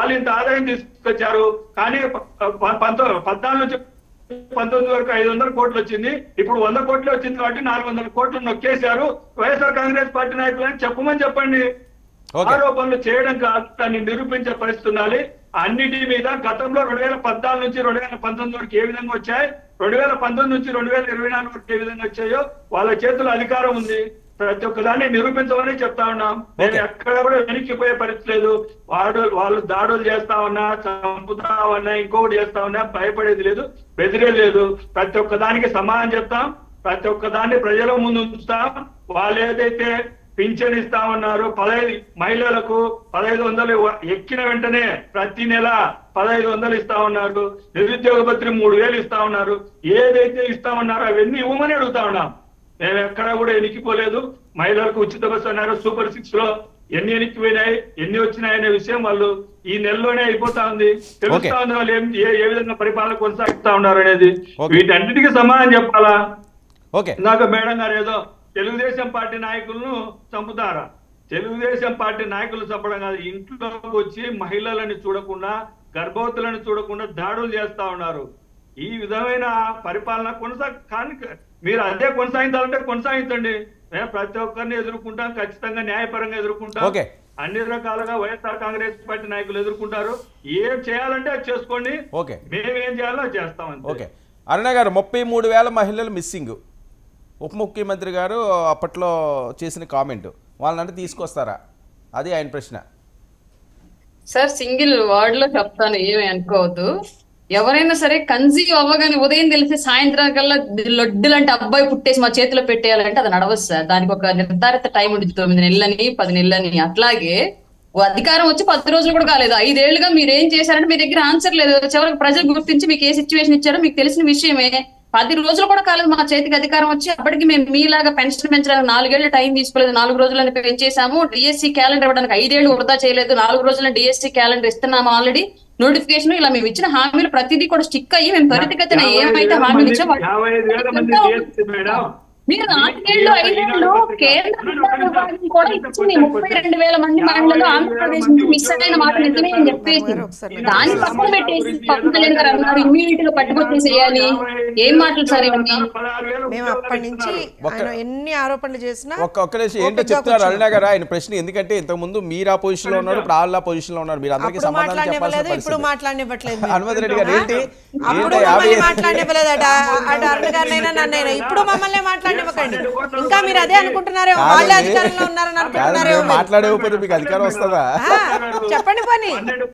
వాళ్ళు ఇంత ఆదాయం తీసుకొచ్చారు. కానీ 14 నుంచి 19 వరకు 500 కోట్లు వచ్చింది. ఇప్పుడు 100 కోట్లు వచ్చింది కాబట్టి 400 కోట్లు నొక్కేశారు. వైఎస్ఆర్ కాంగ్రెస్ పార్టీ నాయకులని చెప్పమని చెప్పండి. ఆరోపణలు చేయడం కాదు, దాన్ని నిరూపించే పరిస్థితి ఉండాలి. అన్నిటి మీద గతంలో 2014 నుంచి 2019 వరకు ఏ విధంగా వచ్చాయి, 2019 నుంచి 2024 వరకు ఏ విధంగా వచ్చాయో వాళ్ళ చేతుల్లో అధికారం ఉంది. ప్రతి ఒక్కదాన్ని నిరూపించమని చెప్తా ఉన్నాం. నేను ఎక్కడ కూడా వెనక్కిపోయే పరిస్థితి లేదు. వాళ్ళు దాడులు చేస్తా ఉన్నా, చంపుతా ఉన్నా, ఇంకొకటి చేస్తా ఉన్నా భయపడేది లేదు, బెదిరేది లేదు. ప్రతి ఒక్కదానికి సమాధానం చెప్తాం, ప్రతి ఒక్కదాన్ని ప్రజల ముందు ఉంచుతాం. వాళ్ళు ఏదైతే పింఛన్ ఇస్తా ఉన్నారు 15 మహిళలకు 1500 ఎక్కిన వెంటనే ప్రతి నెల 1500 ఇస్తా ఉన్నారు. నిరుద్యోగ భత్యం 3000 ఇస్తా ఉన్నారు. ఏదైతే ఇస్తా ఉన్నారో అవన్నీ ఇవ్వమని అడుగుతా ఉన్నాం. మేము ఎక్కడా కూడా ఎనికిపోలేదు. మహిళలకు ఉచిత బస్సు అన్నారు. సూపర్ 6 లో ఎన్ని ఎనికిపోయినాయి, ఎన్ని వచ్చినాయనే విషయం వాళ్ళు ఈ నెలలోనే అయిపోతా ఉంది. తెలుస్తా ఉంది వాళ్ళు ఏ విధంగా పరిపాలన కొనసాగిస్తా ఉన్నారు అనేది. వీటన్నిటికీ సమాధానం చెప్పాలా? ఇందాక మేడం గారు ఏదో తెలుగుదేశం పార్టీ నాయకులను చంపుతారా? తెలుగుదేశం పార్టీ నాయకులు చంపడం కాదు, ఇంట్లోకి వచ్చి మహిళలని చూడకుండా, గర్భవతులను చూడకుండా దాడులు చేస్తా ఉన్నారు. ఈ విధమైన పరిపాలన కానీ మీరు అదే కొనసాగించాలంటే కొనసాగించండి. మేము ప్రతి ఒక్కరిని ఎదుర్కొంటాం, ఖచ్చితంగా న్యాయపరంగా ఎదుర్కొంటాం. అన్ని రకాలుగా వైఎస్ఆర్ కాంగ్రెస్ పార్టీ నాయకులు ఎదుర్కొంటారు. ఏం చేయాలంటే అది చేసుకోండి, మేమేం చేయాలో అది చేస్తామండి. అరుణ గారు, 33,000 మహిళలు మిస్సింగ్. ఉప ముఖ్యమంత్రి గారు అప్పట్లో చేసిన కామెంట్, వాళ్ళంటే తీసుకొస్తారా? అది ఆయన ప్రశ్న. సార్ సింగిల్ వర్డ్ లో చెప్తాను, ఏమి అనుకోవద్దు. ఎవరైనా సరే కన్సీవ్ అవ్వగానే ఉదయం తెలిసి సాయంత్రం కల్లా లొడ్డులంటే అబ్బాయి పుట్టేసి మా చేతిలో పెట్టేయాలంటే అది నడవదు సార్. దానికి ఒక నిర్ధారిత టైం ఉంటుంది, 9 నెలలని 10 నెలలని. అట్లాగే అధికారం వచ్చి 10 రోజులు కూడా కాలేదు, 5 ఏళ్లుగా మీరు ఏం చేశారంటే మీ దగ్గర ఆన్సర్ లేదు. చివరికి ప్రజలు గుర్తించి మీకు ఏ సిచ్యువేషన్ ఇచ్చారో మీకు తెలిసిన విషయమే. 10 రోజులు కూడా కాలేదు మా చేతికి అధికారం వచ్చి. అప్పటికి మేము మీలాగా పెన్షన్ పెంచడానికి 4 ఏళ్ళు టైం తీసుకోలేదు, 4 రోజులని పెంచేసాము. డిఎస్సీ క్యాలెండర్ ఇవ్వడానికి 5 ఏళ్ళు వృధా చేయలేదు, 4 రోజులని డిఎస్సీ క్యాలెండర్ ఇస్తున్నాము ఆల్రెడీ. నోటిఫికేషన్ ఇలా మేము ఇచ్చిన హామీలు ప్రతిదీ కూడా స్టిక్ అయ్యి మేము త్వరితగతిన ఏమైతే హామీలు ఇచ్చామో మీరు 4 ఏళ్ళు 5 ఏళ్ళు కేంద్ర విభాగం కూడా ఇచ్చింది. 32,000 మంది మహిళలు ఆంధ్రప్రదేశ్ నుంచి మిస్ అయిన మాట నిజమే అని చెప్పేసి దాన్ని పక్కన పెట్టేసి పవన్ కళ్యాణ్ గారు అన్నారు ఇమ్మీడియట్ గా పట్టుకొచ్చేసేయాలి. ఏం మాటలు సార్ ఇవన్నీ? మేము అప్పటి నుంచి ఎన్ని ఆరోపణలు చేసినా ఒక్క నిమిషం ఏంటో చెప్తున్నారు అరుణ గారు ఆయన ప్రశ్న. ఎందుకంటే ఇంతకు ముందు మీరు ఆ పొజిషన్ లో ఉన్నారు, ఇప్పుడు ఆ పొజిషన్ లో ఉన్నారు. మీరు అందరికీ సమాధానం చెప్పాలి. ఇప్పుడు మాట్లాడనివ్వట్లేదు హనుమంత్ రెడ్డి గారు. ఏంటి మాట్లాడనివ్వలేదట అటు అరుణ గారినైనా నన్నైనా. ఇప్పుడు మమ్మల్ని మాట్లాడివ్వకండి. ఇంకా మీరు అదే అనుకుంటున్నారో, వాళ్ళే అధికారంలో ఉన్నారని అనుకుంటున్నారో. మాట్లాడేకపోతే మీకు అధికారం వస్తుందా? చెప్పండి పని.